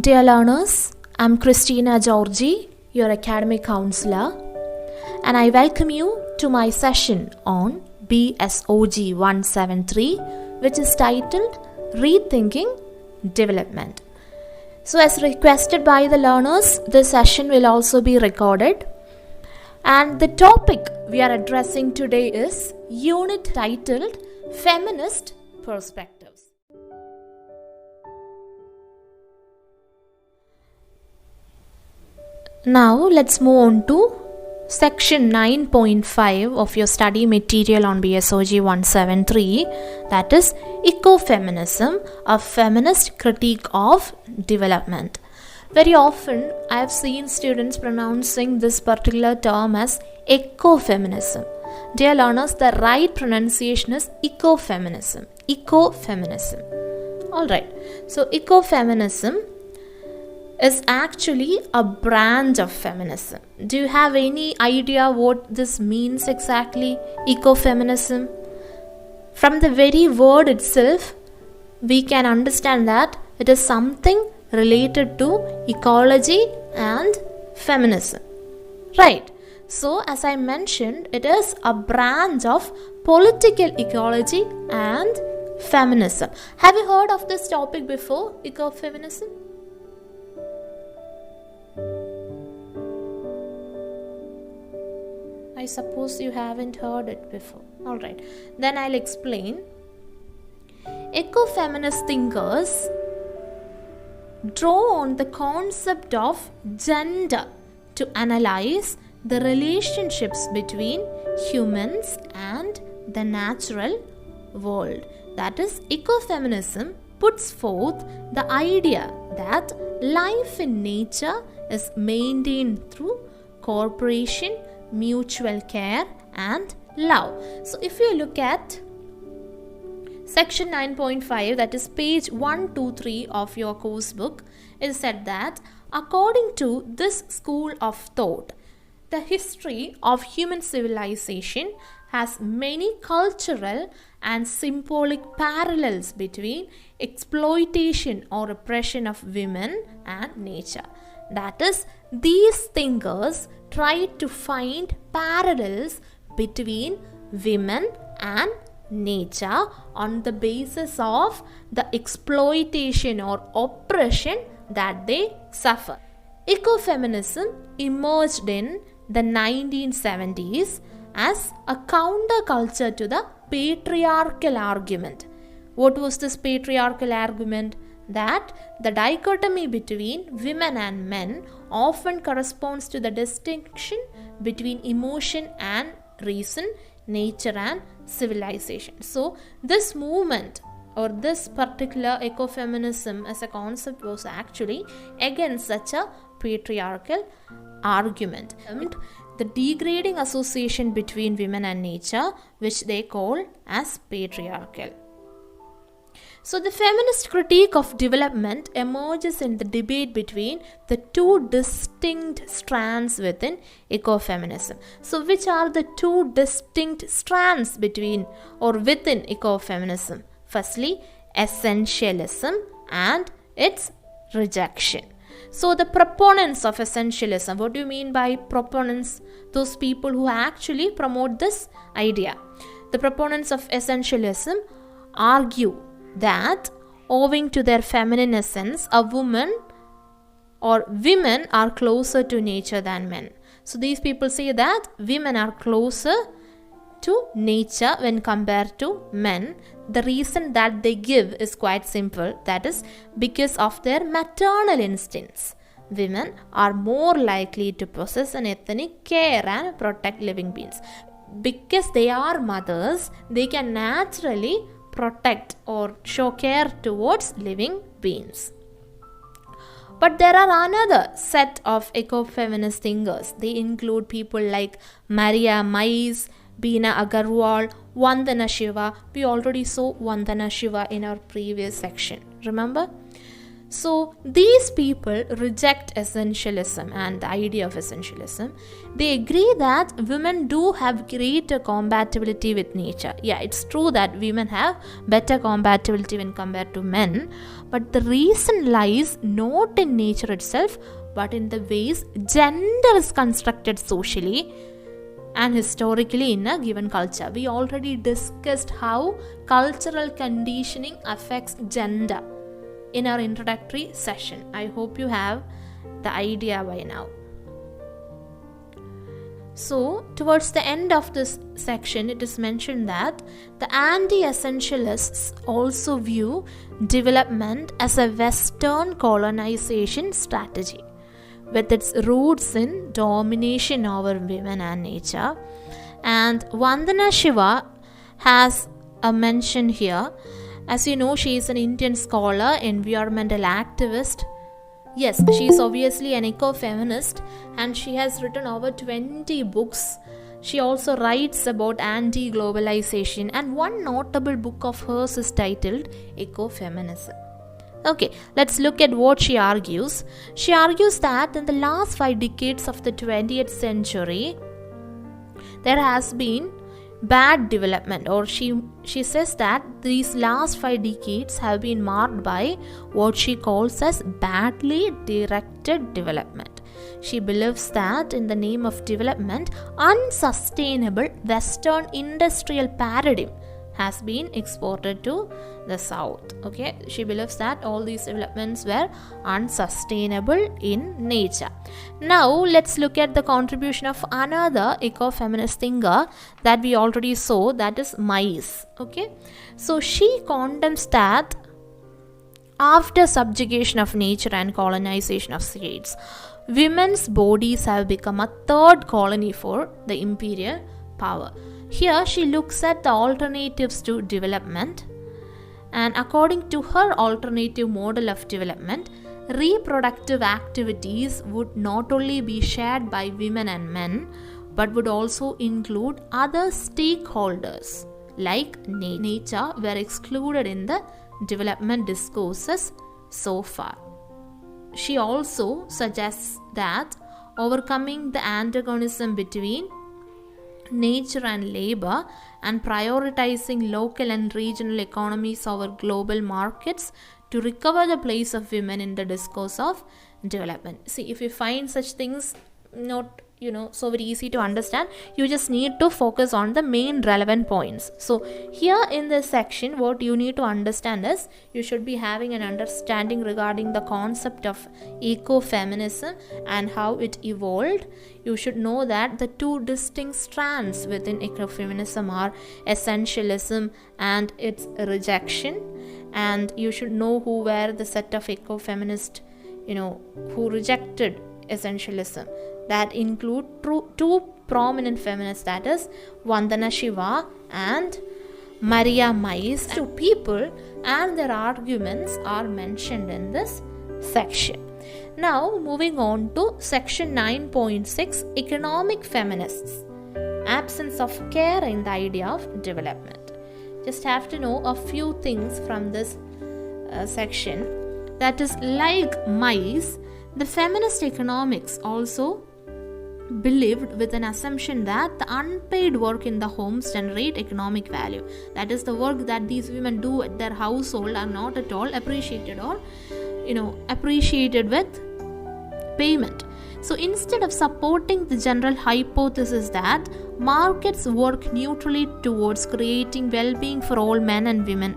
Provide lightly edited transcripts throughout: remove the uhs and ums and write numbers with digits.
Dear learners, I'm Christina Georgy, your academic counselor, and I welcome you to my session on BSOG 173, which is titled Rethinking Development. So as requested by the learners, this session will also be recorded. And the topic we are addressing today is unit titled Feminist Perspectives. Now let's move on to section 9.5 of your study material on BSOG 173, that is Ecofeminism, a feminist critique of development. Very often I have seen students pronouncing this particular term as ecofeminism. Dear learners, the right pronunciation is ecofeminism. Ecofeminism. Alright, so ecofeminism is actually a branch of feminism. Do you have any idea what this means exactly, ecofeminism? From the very word itself, we can understand that it is something related to ecology and feminism. Right. So, as I mentioned, it is a branch of political ecology and feminism. Have you heard of this topic before, ecofeminism? I suppose you haven't heard it before. Alright, then I'll explain. Ecofeminist thinkers draw on the concept of gender to analyze the relationships between humans and the natural world. That is, ecofeminism puts forth the idea that life in nature is maintained through cooperation, mutual care and love. So if you look at section 9.5, that is page 123 of your course book, it is said that according to this school of thought, the history of human civilization has many cultural and symbolic parallels between exploitation or oppression of women and nature. That is, these thinkers try to find parallels between women and nature on the basis of the exploitation or oppression that they suffer. Ecofeminism emerged in the 1970s as a counterculture to the patriarchal argument. What was this patriarchal argument? That the dichotomy between women and men often corresponds to the distinction between emotion and reason, nature and civilization. So this movement or this particular ecofeminism as a concept was actually against such a patriarchal argument. The degrading association between women and nature, which they call as patriarchal. So the feminist critique of development emerges in the debate between the two distinct strands within ecofeminism. So which are the two distinct strands between or within ecofeminism? Firstly, essentialism and its rejection. So the proponents of essentialism, what do you mean by proponents? Those people who actually promote this idea. The proponents of essentialism argue that owing to their feminine essence, a woman or women are closer to nature than men. So these people say that women are closer to nature when compared to men. The reason that they give is quite simple, that is because of their maternal instincts. Women are more likely to possess an ethnic care and protect living beings. Because they are mothers, they can naturally protect or show care towards living beings. But there are another set of ecofeminist thinkers. They include people like Maria Mais, Beena Agarwal, Vandana Shiva. We already saw Vandana Shiva in our previous section. Remember? So these people reject essentialism and the idea of essentialism. They agree that women do have greater compatibility with nature. Yeah, it's true that women have better compatibility when compared to men, but the reason lies not in nature itself, but in the ways gender is constructed socially and historically in a given culture. We already discussed how cultural conditioning affects gender in our introductory session. I hope you have the idea by now. So, towards the end of this section, it is mentioned that the anti-essentialists also view development as a Western colonization strategy, with its roots in domination over women and nature. And Vandana Shiva has a mention here. As you know, she is an Indian scholar, environmental activist. Yes, she is obviously an eco-feminist, and she has written over 20 books. She also writes about anti-globalization, and one notable book of hers is titled Eco-Feminism. Okay, let's look at what she argues. She argues that in the last 5 decades of the 20th century, there has been bad development, or she says that these last 5 decades have been marked by what she calls as badly directed development. She believes that in the name of development, unsustainable Western industrial paradigm has been exported to the South. Okay, she believes that all these developments were unsustainable in nature. Now let's look at the contribution of another eco-feminist thinker that we already saw, that is Mais. Okay, so she condemns that after subjugation of nature and colonization of states, women's bodies have become a third colony for the imperial power. Here she looks at the alternatives to development, and according to her alternative model of development, reproductive activities would not only be shared by women and men, but would also include other stakeholders like nature were excluded in the development discourses so far. She also suggests that overcoming the antagonism between nature and labor and prioritizing local and regional economies over global markets to recover the place of women in the discourse of development. See, if you find such things not so very easy to understand, you just need to focus on the main relevant points. So here in this section, what you need to understand is you should be having an understanding regarding the concept of ecofeminism and how it evolved. You should know that the two distinct strands within ecofeminism are essentialism and its rejection, and you should know who were the set of ecofeminists who rejected essentialism. That include two prominent feminists, that is Vandana Shiva and Maria Mais. Two people and their arguments are mentioned in this section. Now moving on to section 9.6, economic feminists, absence of care in the idea of development. Just have to know a few things from this section. That is, like Mais, the feminist economics also believed with an assumption that the unpaid work in the homes generate economic value. That is, the work that these women do at their household are not at all appreciated or appreciated with payment. So instead of supporting the general hypothesis that markets work neutrally towards creating well-being for all men and women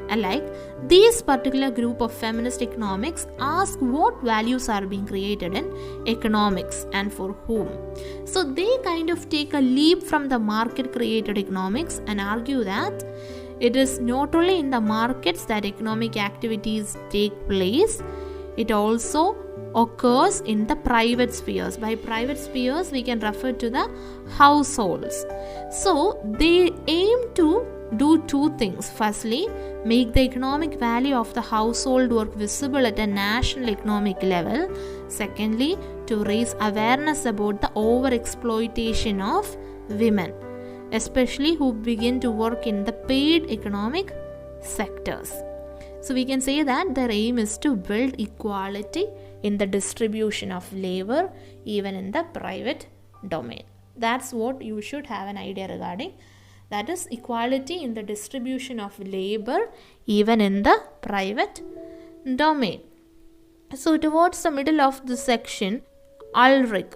alike, this particular group of feminist economics ask what values are being created in economics and for whom. So they kind of take a leap from the market created economics and argue that it is not only in the markets that economic activities take place, it also occurs in the private spheres. By private spheres, we can refer to the households. So they aim to do two things. Firstly, make the economic value of the household work visible at a national economic level. Secondly, to raise awareness about the overexploitation of women, especially who begin to work in the paid economic sectors. So we can say that their aim is to build equality in the distribution of labor, even in the private domain. That's what you should have an idea regarding. That is equality in the distribution of labor, even in the private domain. So towards the middle of the section, Ulrich,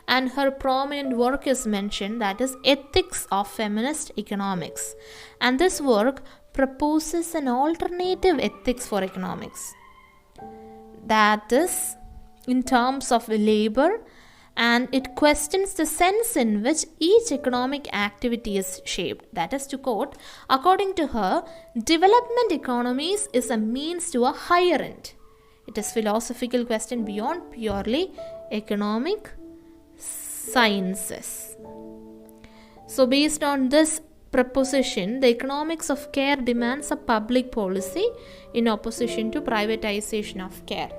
and her prominent work is mentioned, that is Ethics of Feminist Economics. And this work proposes an alternative ethics for economics. That is in terms of labor, and it questions the sense in which each economic activity is shaped. That is, to quote, according to her, development economies is a means to a higher end. It is a philosophical question beyond purely economic sciences. So based on this proposition, the economics of care demands a public policy in opposition to privatization of care.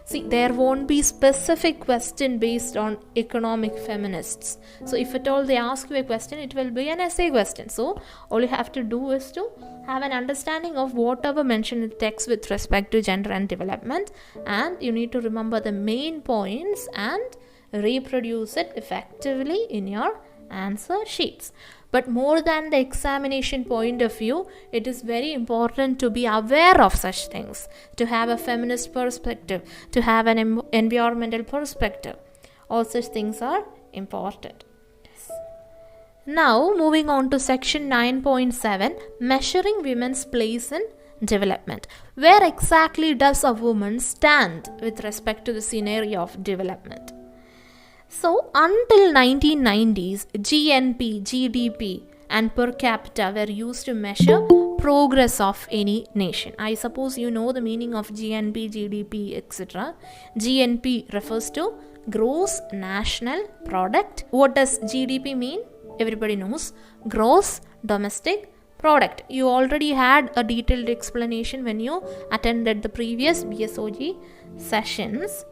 See, there won't be specific question based on economic feminists. So if at all they ask you a question, it will be an essay question. So all you have to do is to have an understanding of whatever mentioned in the text with respect to gender and development, and you need to remember the main points and reproduce it effectively in your answer sheets. But more than the examination point of view, it is very important to be aware of such things, to have a feminist perspective, to have an environmental perspective. All such things are important. Now, moving on to section 9.7, measuring women's place in development. Where exactly does a woman stand with respect to the scenario of development? So, until 1990s, GNP, GDP and per capita were used to measure progress of any nation. I suppose you know the meaning of GNP, GDP, etc. GNP refers to gross national product. What does GDP mean? Everybody knows. Gross domestic product. You already had a detailed explanation when you attended the previous BSOG sessions.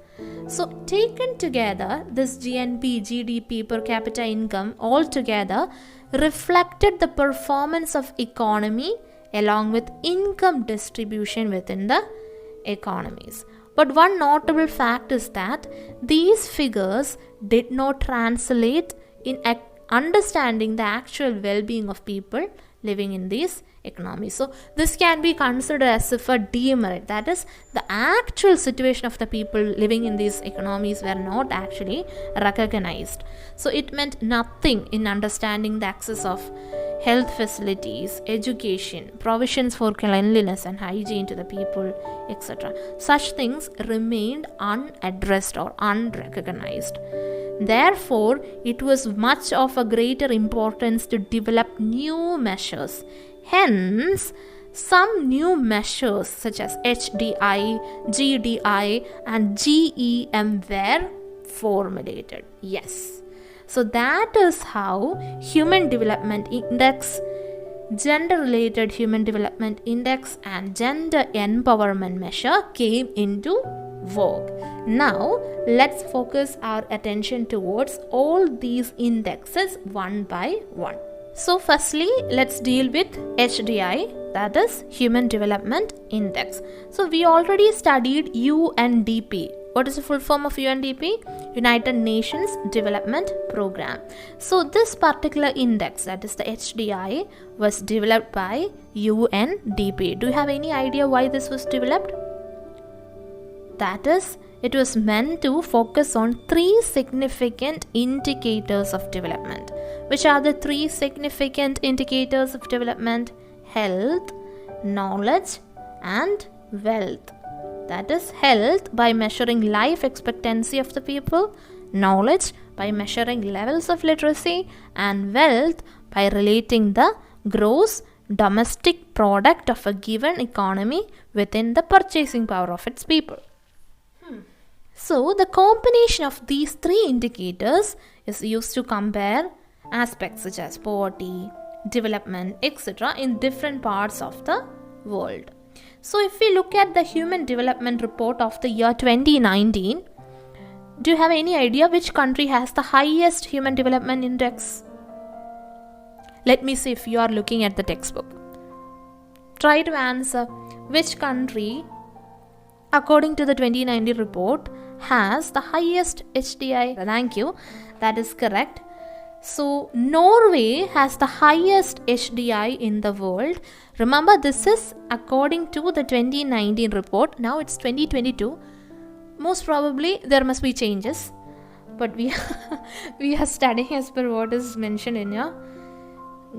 So taken together, this GNP, GDP, per capita income all together reflected the performance of economy along with income distribution within the economies. But one notable fact is that these figures did not translate in understanding the actual well-being of people living in these economies. So this can be considered as if a demerit, that is, the actual situation of the people living in these economies were not actually recognized. So it meant nothing in understanding the access of health facilities, education, provisions for cleanliness and hygiene to the people, etc. Such things remained unaddressed or unrecognized. Therefore, it was much of a greater importance to develop new measures. Hence, some new measures such as HDI, GDI and GEM were formulated. Yes. So that is how Human Development Index, Gender-Related Human Development Index and Gender Empowerment Measure came into vogue. Now, let's focus our attention towards all these indexes one by one. So, firstly, let's deal with HDI, that is Human Development Index. So, we already studied UNDP. What is the full form of UNDP? United Nations Development Program. So, this particular index, that is the HDI, was developed by UNDP. Do you have any idea why this was developed? That is, it was meant to focus on 3 significant indicators of development. Which are the 3 significant indicators of development? Health, knowledge and wealth. That is, health by measuring life expectancy of the people, knowledge by measuring levels of literacy, and wealth by relating the gross domestic product of a given economy within the purchasing power of its people. So, the combination of these 3 indicators is used to compare aspects such as poverty, development, etc. in different parts of the world. So, if we look at the Human Development Report of the year 2019, do you have any idea which country has the highest Human Development Index? Let me see if you are looking at the textbook. try to answer which country, according to the 2019 report, has the highest HDI. Thank you. That is correct. So, Norway has the highest HDI in the world. Remember, this is according to the 2019 report. Now it's 2022. Most probably, there must be changes. But we are studying as per what is mentioned in your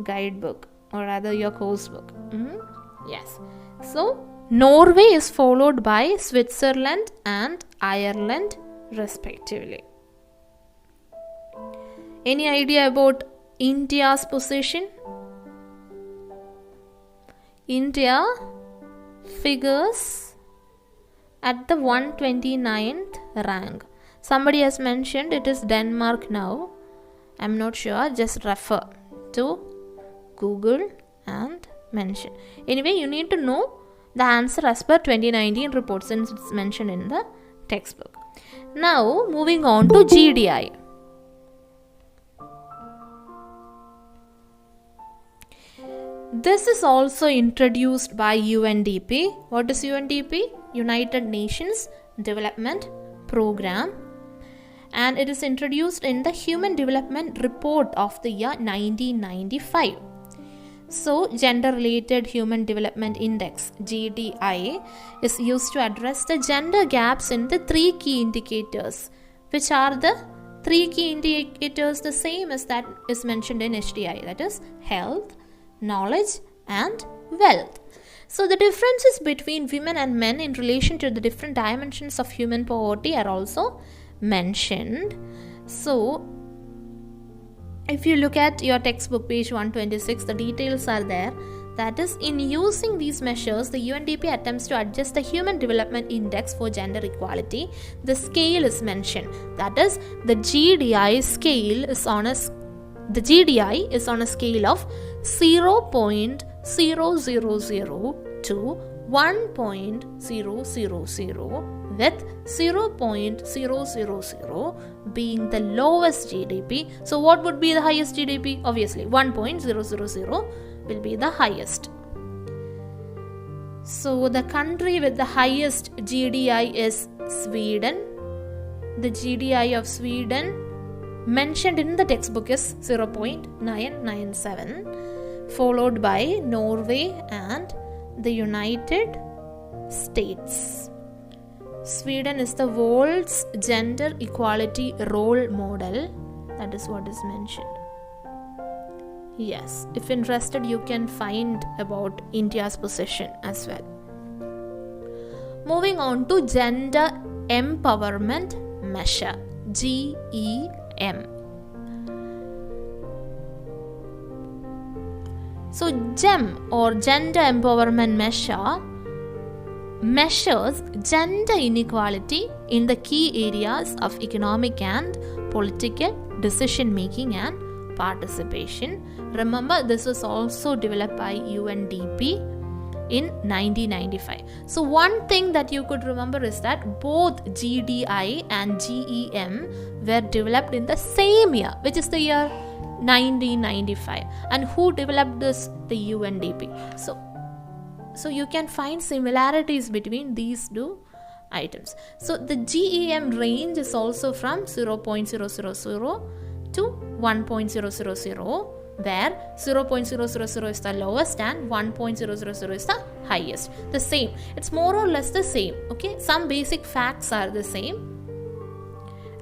guidebook, or rather your course book. Yes. So, Norway is followed by Switzerland and Ireland respectively. Any idea about India's position? India figures at the 129th rank. Somebody has mentioned it is Denmark now. I'm not sure. Just refer to Google and mention. Anyway, you need to know the answer as per 2019 report since it's mentioned in the textbook. Now, moving on to GDI. This is also introduced by UNDP. What is UNDP? United Nations Development Program. And it is introduced in the Human Development Report of the year 1995. So, Gender-Related Human Development Index, GDI, is used to address the gender gaps in the 3 key indicators. Which are the 3 key indicators? The same as that is mentioned in HDI, that is health, knowledge and wealth. So, the differences between women and men in relation to the different dimensions of human poverty are also mentioned. So, if you look at your textbook page 126, the details are there. That is, in using these measures, the UNDP attempts to adjust the Human Development Index for gender equality. The scale is mentioned. That is, the GDI scale is on a scale of 0.000 to 1.000, with 0.000 being the lowest GDP. So what would be the highest GDP? Obviously 1.000 will be the highest. So the country with the highest GDI is Sweden. The GDI of Sweden mentioned in the textbook is 0.997, followed by Norway and the United States. Sweden is the world's gender equality role model. That is what is mentioned. Yes, if interested, you can find about India's position as well. Moving on to Gender Empowerment Measure, GEM. So, GEM or Gender Empowerment Measure measures gender inequality in the key areas of economic and political decision making and participation. Remember, this was also developed by UNDP in 1995. So, one thing that you could remember is that both GDI and GEM were developed in the same year, which is the year 1995. And who developed this? The UNDP. So you can find similarities between these two items. So the GEM range is also from 0.000 to 1.000, where 0.000 is the lowest and 1.000 is the highest. The same. It's more or less the same. Okay, some basic facts are the same.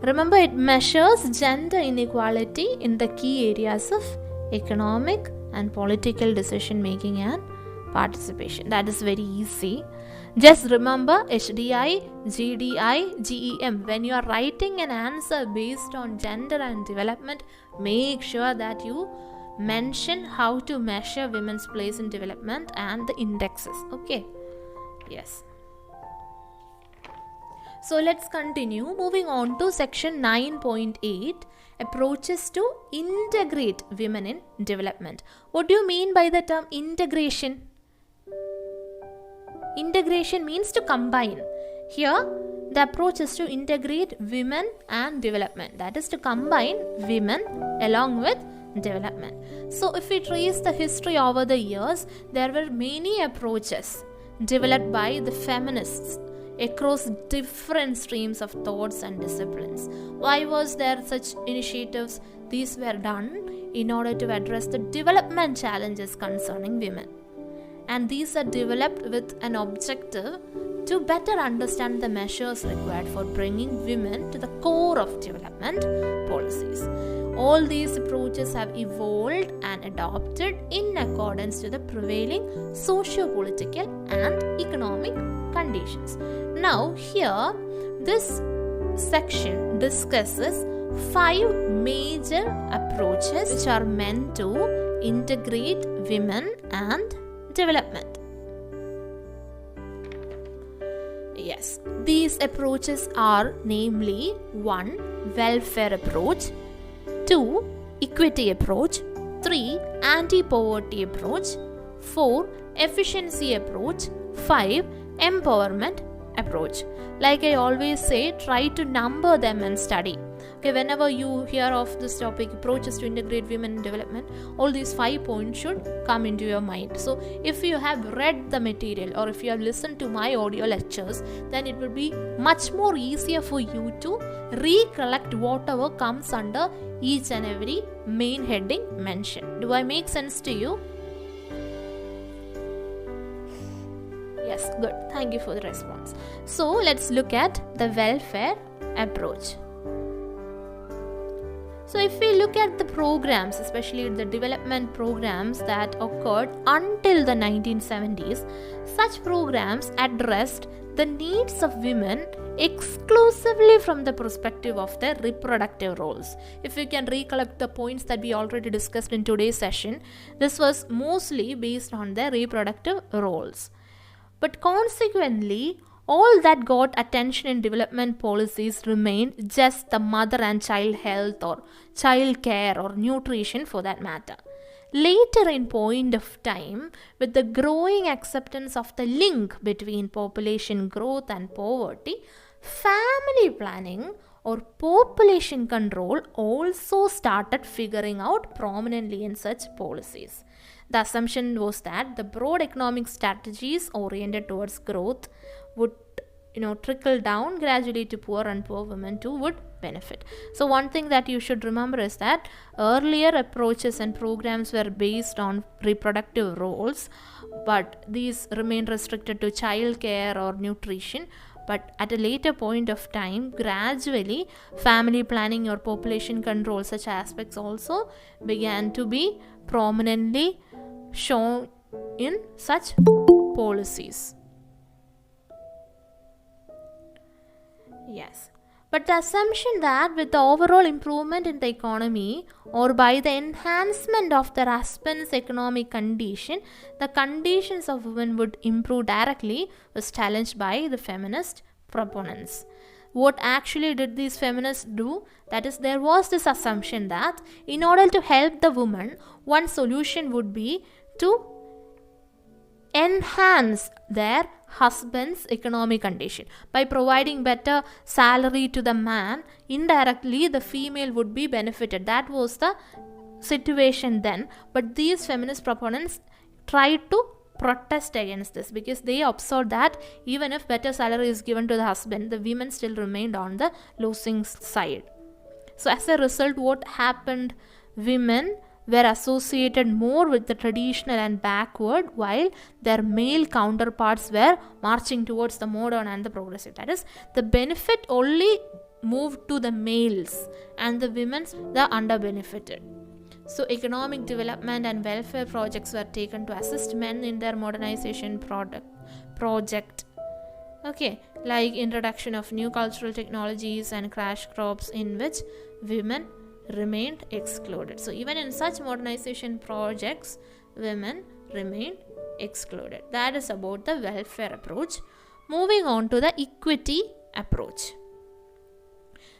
Remember, it measures gender inequality in the key areas of economic and political decision making and participation. That is very easy. Just remember HDI, GDI, GEM. When you are writing an answer based on gender and development, make sure that you mention how to measure women's place in development and the indexes. Okay. Yes. So let's continue. Moving on to section 9.8, approaches to integrate women in development. What do you mean by the term integration? Integration means to combine. Here, the approach is to integrate women and development. That is to combine women along with development. So if we trace the history over the years, there were many approaches developed by the feminists across different streams of thoughts and disciplines. Why was there such initiatives? These were done in order to address the development challenges concerning women. And these are developed with an objective to better understand the measures required for bringing women to the core of development policies. All these approaches have evolved and adopted in accordance to the prevailing socio-political and economic conditions. Now here, this section discusses 5 major approaches which are meant to integrate women and development. Yes, these approaches are namely 1. Welfare approach, 2. Equity approach, 3. Anti-poverty approach, 4. Efficiency approach, 5. Empowerment approach. Like I always say, try to number them and study. Okay, whenever you hear of this topic, approaches to integrate women in development, all these 5 points should come into your mind. So if you have read the material or if you have listened to my audio lectures, then it will be much more easier for you to recollect whatever comes under each and every main heading mentioned. Do I make sense to you? Yes, good. Thank you for the response. So let's look at the welfare approach. So if we look at the programs, especially the development programs that occurred until the 1970s, such programs addressed the needs of women exclusively from the perspective of their reproductive roles. If you can recollect the points that we already discussed in today's session, this was mostly based on their reproductive roles. But consequently, all that got attention in development policies remained just the mother and child health or child care or nutrition for that matter. Later in point of time, with the growing acceptance of the link between population growth and poverty, family planning or population control also started figuring out prominently in such policies. The assumption was that the broad economic strategies oriented towards growth would trickle down gradually to poor and poor women too would benefit. So one thing that you should remember is that earlier approaches and programs were based on reproductive roles, but these remained restricted to child care or nutrition. But at a later point of time, gradually family planning or population control, such aspects also began to be prominently shown in such policies. Yes, but the assumption that with the overall improvement in the economy or by the enhancement of the husband's economic condition, the conditions of women would improve directly was challenged by the feminist proponents. What actually did these feminists do? That is, there was this assumption that in order to help the woman, one solution would be to enhance their husband's economic condition. By providing better salary to the man, indirectly the female would be benefited. That was the situation then. But these feminist proponents tried to protest against this because they observed that even if better salary is given to the husband, the women still remained on the losing side. So as a result, what happened? Women were associated more with the traditional and backward, while their male counterparts were marching towards the modern and the progressive. That is, the benefit only moved to the males and the women the under-benefited. So economic development and welfare projects were taken to assist men in their modernization project. Okay, like introduction of new cultural technologies and crash crops in which women remained excluded. So even in such modernization projects, women remained excluded. That is about the welfare approach. Moving on to the equity approach.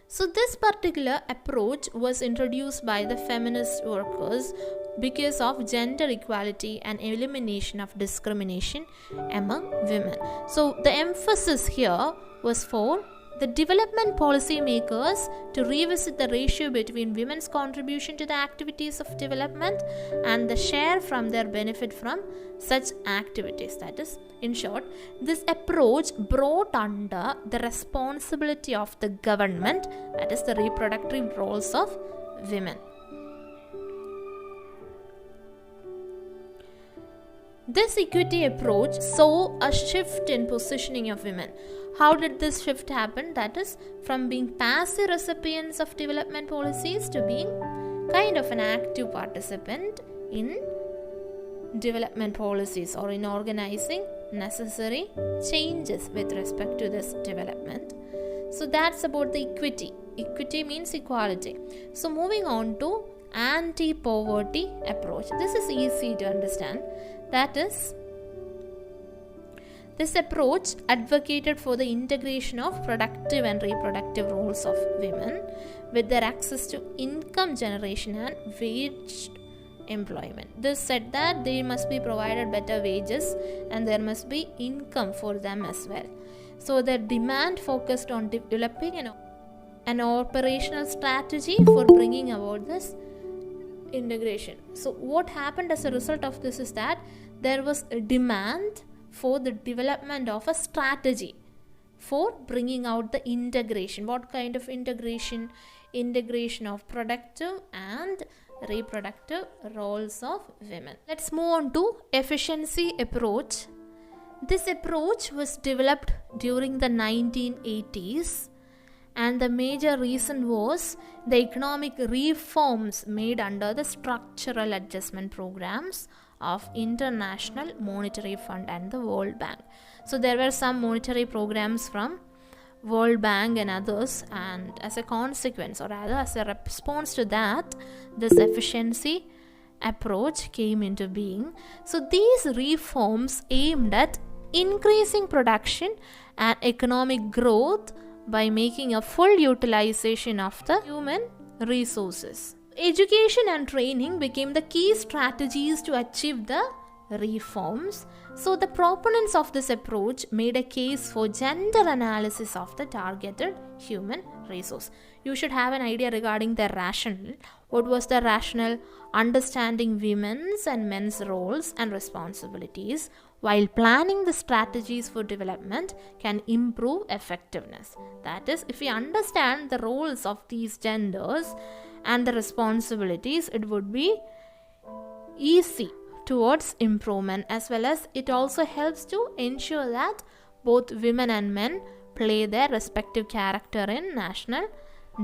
So this particular approach was introduced by the feminist workers because of gender equality and elimination of discrimination among women. So the emphasis here was for the development policy makers to revisit the ratio between women's contribution to the activities of development and the share from their benefit from such activities. That is, in short, this approach brought under the responsibility of the government, that is, the reproductive roles of women. This equity approach saw a shift in positioning of women. How did this shift happen? That is, from being passive recipients of development policies to being kind of an active participant in development policies or in organizing necessary changes with respect to this development. So that's about the equity. Equity means equality. So moving on to anti-poverty approach. This is easy to understand. That is, this approach advocated for the integration of productive and reproductive roles of women with their access to income generation and waged employment. This said that they must be provided better wages and there must be income for them as well. So their demand focused on developing an operational strategy for bringing about this integration. So what happened as a result of this is that there was a demand for the development of a strategy for bringing out the integration. What kind of integration? Integration of productive and reproductive roles of women. Let's move on to efficiency approach. This approach was developed during the 1980s, and the major reason was the economic reforms made under the structural adjustment programs of International Monetary Fund and the World Bank. So there were some monetary programs from World Bank and others, and as a consequence, or rather as a response to that, this efficiency approach came into being. So these reforms aimed at increasing production and economic growth by making a full utilization of the human resources. Education and training became the key strategies to achieve the reforms. So the proponents of this approach made a case for gender analysis of the targeted human resource. You should have an idea regarding the rationale. What was the rationale? Understanding women's and men's roles and responsibilities while planning the strategies for development can improve effectiveness. That is, if we understand the roles of these genders and the responsibilities, it would be easy towards improvement, as well as it also helps to ensure that both women and men play their respective character in national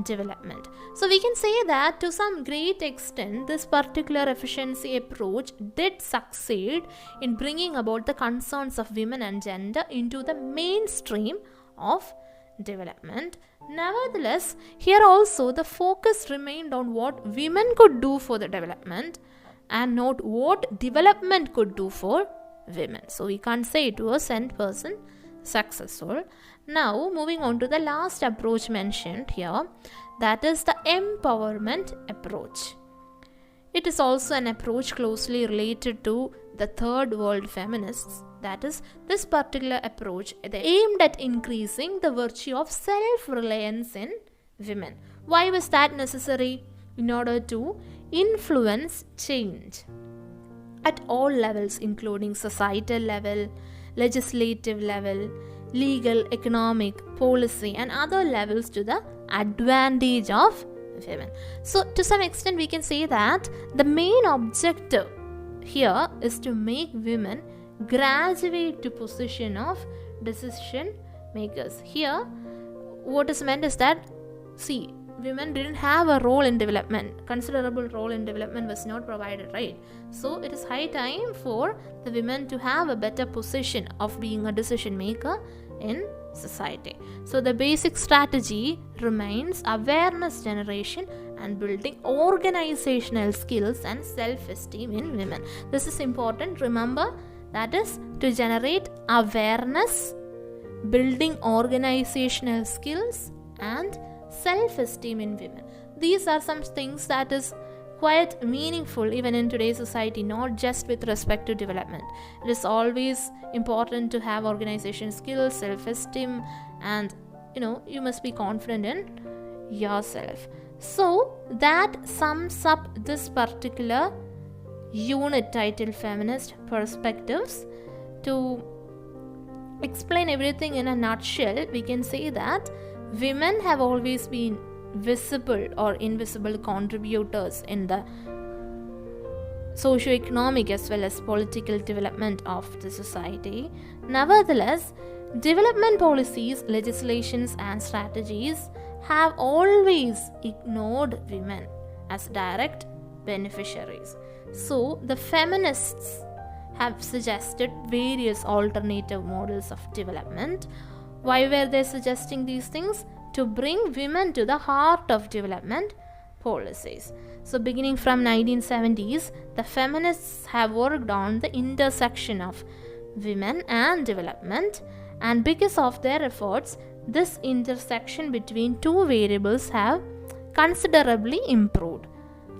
development. So we can say that to some great extent this particular efficiency approach did succeed in bringing about the concerns of women and gender into the mainstream of development. Nevertheless, here also the focus remained on what women could do for the development and not what development could do for women. So we can't say it was 100% successful. Now moving on to the last approach mentioned here, that is the empowerment approach. It is also an approach closely related to the third world feminists. That is, this particular approach they aimed at increasing the virtue of self-reliance in women. Why was that necessary? In order to influence change at all levels, including societal level, legislative level, legal, economic, policy, and other levels to the advantage of women. So to some extent we can say that the main objective here is to make women graduate to position of decision makers. Here what is meant is that, see, women didn't have a role in development. Considerable role in development was not provided, right? So it is high time for the women to have a better position of being a decision maker in society. So the basic strategy remains awareness generation and building organizational skills and self-esteem in women. This is important. Remember, that is to generate awareness, building organizational skills, and self-esteem in women. These are some things that is quite meaningful even in today's society, not just with respect to development. It is always important to have organization skills, self-esteem, and you must be confident in yourself. So that sums up this particular unit titled Feminist Perspectives. To explain everything in a nutshell, we can say that women have always been visible or invisible contributors in the socio-economic as well as political development of the society. Nevertheless, development policies, legislations and strategies have always ignored women as direct beneficiaries. So the feminists have suggested various alternative models of development. Why were they suggesting these things? To bring women to the heart of development policies. So beginning from 1970s, the feminists have worked on the intersection of women and development, and because of their efforts, this intersection between two variables have considerably improved.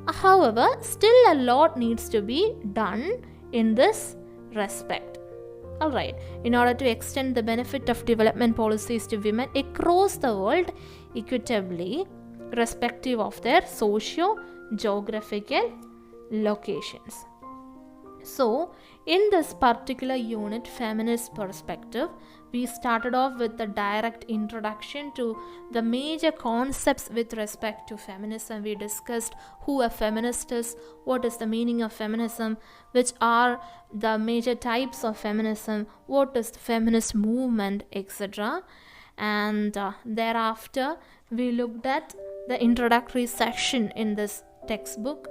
However, still a lot needs to be done in this respect. Alright, in order to extend the benefit of development policies to women across the world equitably, irrespective of their socio-geographical locations. So, in this particular unit, Feminist Perspective, we started off with the direct introduction to the major concepts with respect to feminism. We discussed who a feminist is, what is the meaning of feminism, which are the major types of feminism, what is the feminist movement, etc. And thereafter, we looked at the introductory section in this textbook.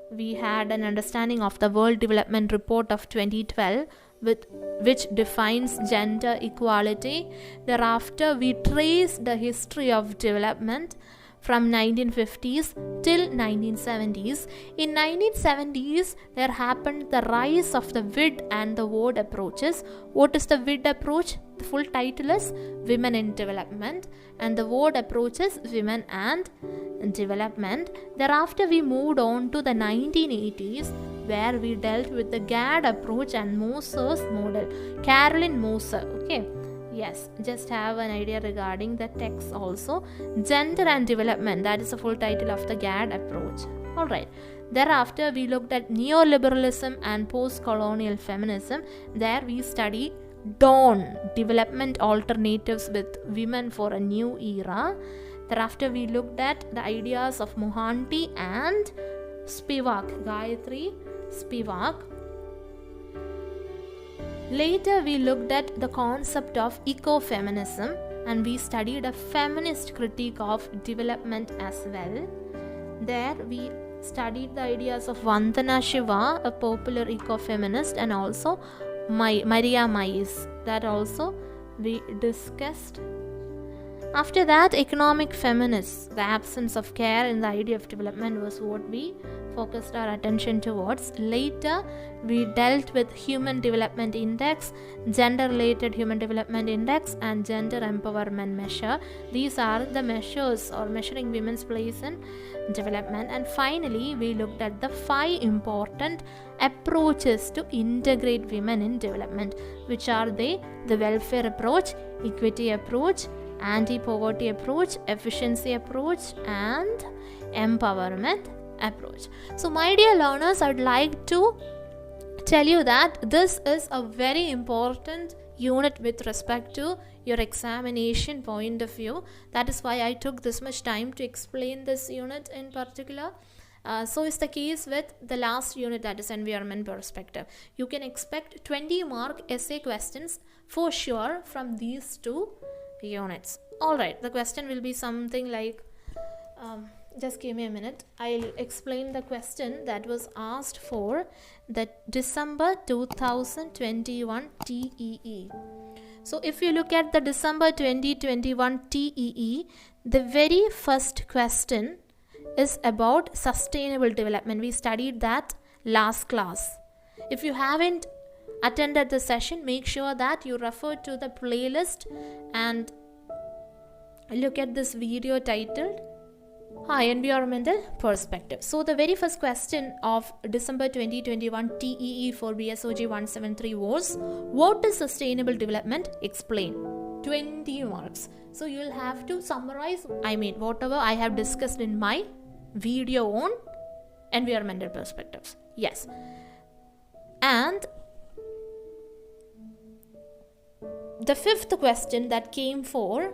We had an understanding of the World Development Report of 2012, which defines gender equality. Thereafter, we traced the history of development from 1950s till 1970s. In 1970s, there happened the rise of the WID and the WOD approaches. What is the WID approach? The full title is Women in Development, and the WOD approach is Women and Development. Thereafter, we moved on to the 1980s, where we dealt with the GAD approach and Moser's model. Carolyn Moser, okay? Yes, just have an idea regarding the text also. Gender and Development, that is the full title of the GAD approach. Alright. Thereafter, we looked at Neo-liberalism and post-colonial feminism. There we studied Dawn, Development Alternatives with Women for a New Era. Thereafter, we looked at the ideas of Mohanty and Spivak, Gayatri Spivak. Later, we looked at the concept of ecofeminism, and we studied a feminist critique of development as well. There, we studied the ideas of Vandana Shiva, a popular ecofeminist, and also Maria Mais. That also we discussed. After that, economic feminists, the absence of care in the idea of development was what we focused our attention towards. Later, we dealt with Human Development Index, Gender-Related Human Development Index, and Gender Empowerment Measure. These are the measures or measuring women's place in development. And finally, we looked at the 5 important approaches to integrate women in development, which are they? The welfare approach, equity approach, anti-poverty approach, efficiency approach, and empowerment approach. So my dear learners, I'd like to tell you that this is a very important unit with respect to your examination point of view. That is why I took this much time to explain this unit in particular. So is the case with the last unit, that is environment perspective. You can expect 20 mark essay questions for sure from these 2 units. Alright, the question will be something like, just give me a minute. I'll explain the question that was asked for the December 2021 TEE. So if you look at the December 2021 TEE, the very first question is about sustainable development. We studied that last class. If you haven't attended the session, make sure that you refer to the playlist and look at this video titled Environmental Perspective. So the very first question of December 2021 TEE for BSOG 173 was, what is sustainable development? Explain. 20 marks. So you'll have to summarize, whatever I have discussed in my video on environmental perspectives. Yes. And the fifth question that came for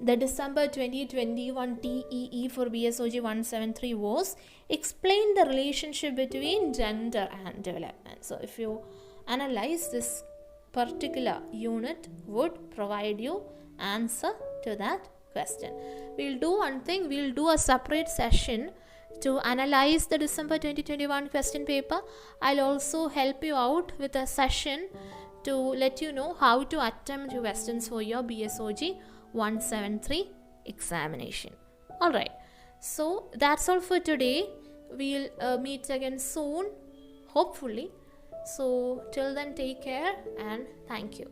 the December 2021 TEE for BSOG 173 was, explain the relationship between gender and development. So if you analyze this particular unit, would provide you answer to that question. We'll do one thing, we'll do a separate session to analyze the December 2021 question paper. I'll also help you out with a session to let you know how to attempt questions for your BSOG 173 examination. Alright, so that's all for today. We'll meet again soon, hopefully. So till then, take care and thank you.